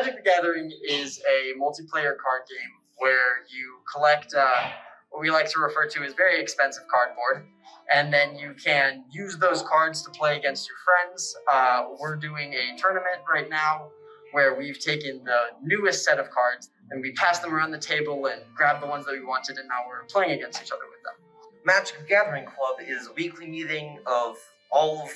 Magic the Gathering is a multiplayer card game where you collect what we like to refer to as very expensive cardboard, and then you can use those cards to play against your friends. We're doing a tournament right now where we've taken the newest set of cards and we passed them around the table and grabbed the ones that we wanted, and now we're playing against each other with them. Magic the Gathering Club is a weekly meeting of all of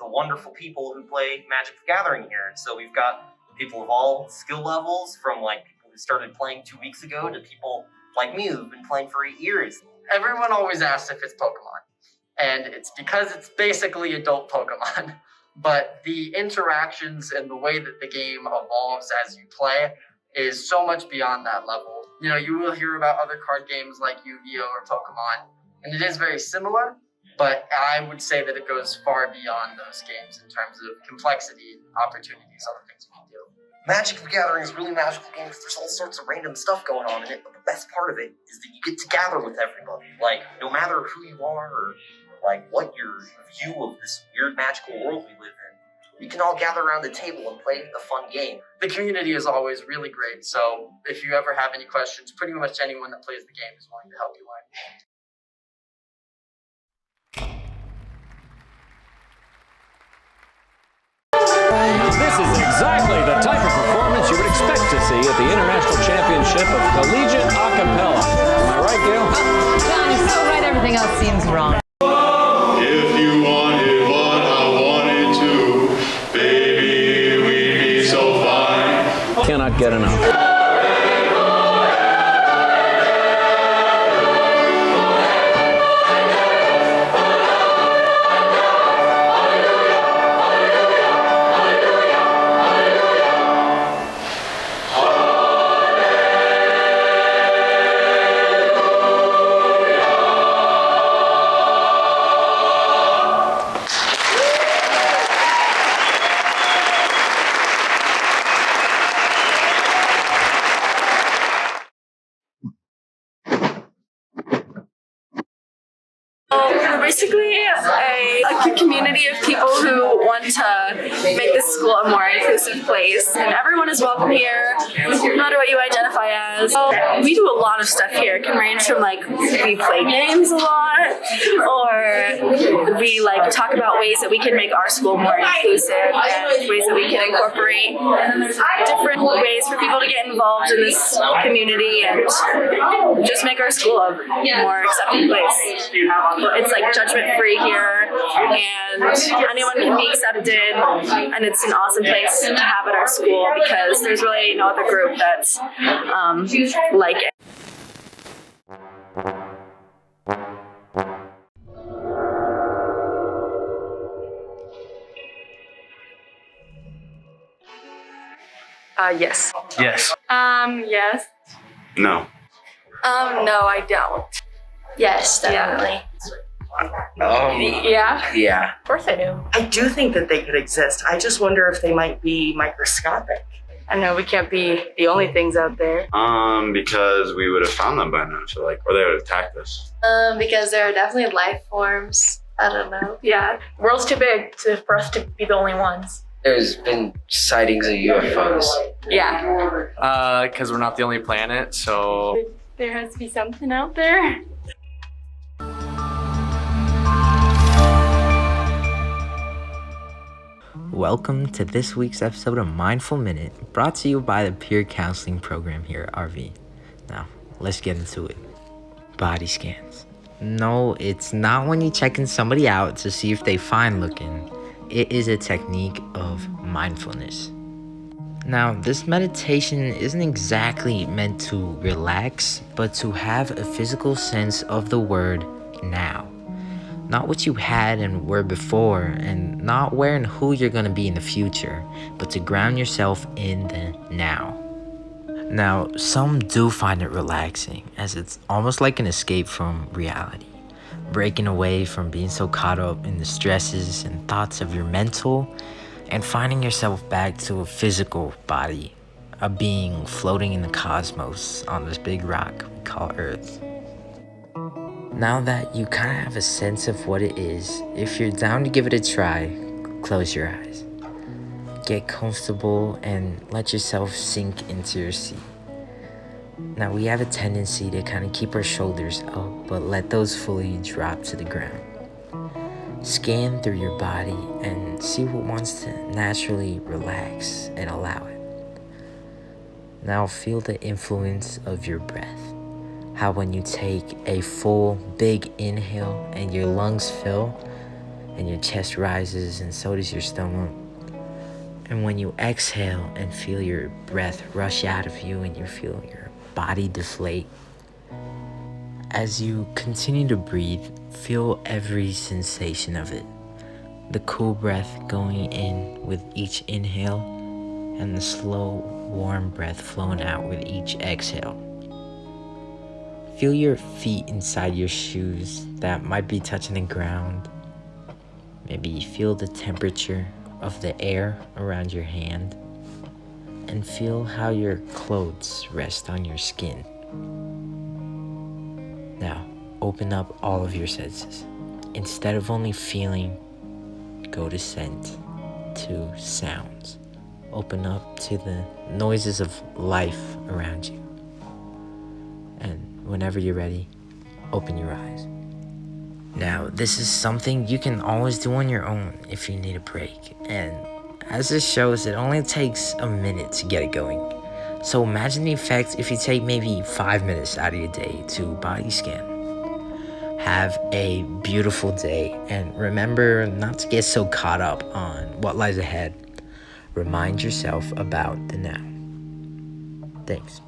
the wonderful people who play Magic the Gathering here. And so we've got people of all skill levels, from like people who started playing 2 weeks ago to people like me who've been playing for 8 years. Everyone always asks if it's Pokemon, and it's because it's basically adult Pokemon. But the interactions and the way that the game evolves as you play is so much beyond that level. You know, you will hear about other card games like Yu-Gi-Oh! Or Pokemon, and it is very similar, but I would say that it goes far beyond those games in terms of complexity, opportunities, other things you can do. Magic the Gathering is really magical game because there's all sorts of random stuff going on in it, but the best part of it is that you get to gather with everybody. Like, no matter who you are or like what your view of this weird magical world we live in, you can all gather around the table and play a fun game. The community is always really great, so if you ever have any questions, pretty much anyone that plays the game is willing to help you learn. This is exactly the type of performance you would expect to see at the International Championship of Collegiate Acapella. Am I right, Gail? John, you're so right. Everything else seems wrong. If you wanted what I wanted to, baby, we'd be so fine. Cannot get enough. We're basically a community of people who want to make this school a more inclusive place, and everyone is welcome here, no matter what you identify as. We do a lot of stuff here. It can range from like we play games a lot, or we like talk about ways that we can make our school more inclusive and ways that we can incorporate different ways for people to get involved in this community and just make our school a more accepting place. It's like judgment free here, and anyone can be accepted, and it's an awesome place to have at our school because there's really no other group that's like it. Yes. Yes. Yes. No. No, I don't. Yes, definitely. Yeah? Yeah. Of course I do. I do think that they could exist. I just wonder if they might be microscopic. I know we can't be the only things out there. Because we would have found them by now, so like, or they would have attacked us. Because there are definitely life forms. I don't know. Yeah, the world's too big for us to be the only ones. There's been sightings of UFOs. Yeah. Because we're not the only planet, so... There has to be something out there. Welcome to this week's episode of Mindful Minute, brought to you by the peer counseling program here at RV. Now, let's get into it. Body scans. No, it's not when you're checking somebody out to see if they fine looking. It is a technique of mindfulness. Now, this meditation isn't exactly meant to relax, but to have a physical sense of the word now. Not what you had and were before, and not where and who you're going to be in the future, but to ground yourself in the now. Now, some do find it relaxing, as it's almost like an escape from reality. Breaking away from being so caught up in the stresses and thoughts of your mental, and finding yourself back to a physical body, a being floating in the cosmos on this big rock we call Earth. Now that you kind of have a sense of what it is, if you're down to give it a try, close your eyes. get comfortable and let yourself sink into your seat. Now, we have a tendency to kind of keep our shoulders up, but let those fully drop to the ground. Scan through your body and see what wants to naturally relax and allow it. Now, feel the influence of your breath. How when you take a full, big inhale and your lungs fill and your chest rises and so does your stomach. And when you exhale and feel your breath rush out of you and you feel your body deflate. As you continue to breathe, feel every sensation of it. The cool breath going in with each inhale and the slow, warm breath flowing out with each exhale. Feel your feet inside your shoes that might be touching the ground. Maybe feel the temperature of the air around your hand. And feel how your clothes rest on your skin. Now, open up all of your senses. Instead of only feeling, go to scent, to sounds. Open up to the noises of life around you. And whenever you're ready, open your eyes. Now, this is something you can always do on your own if you need a break. And as this shows, it only takes a minute to get it going. So imagine the effect if you take maybe 5 minutes out of your day to body scan. Have a beautiful day, and remember not to get so caught up on what lies ahead. Remind yourself about the now. Thanks.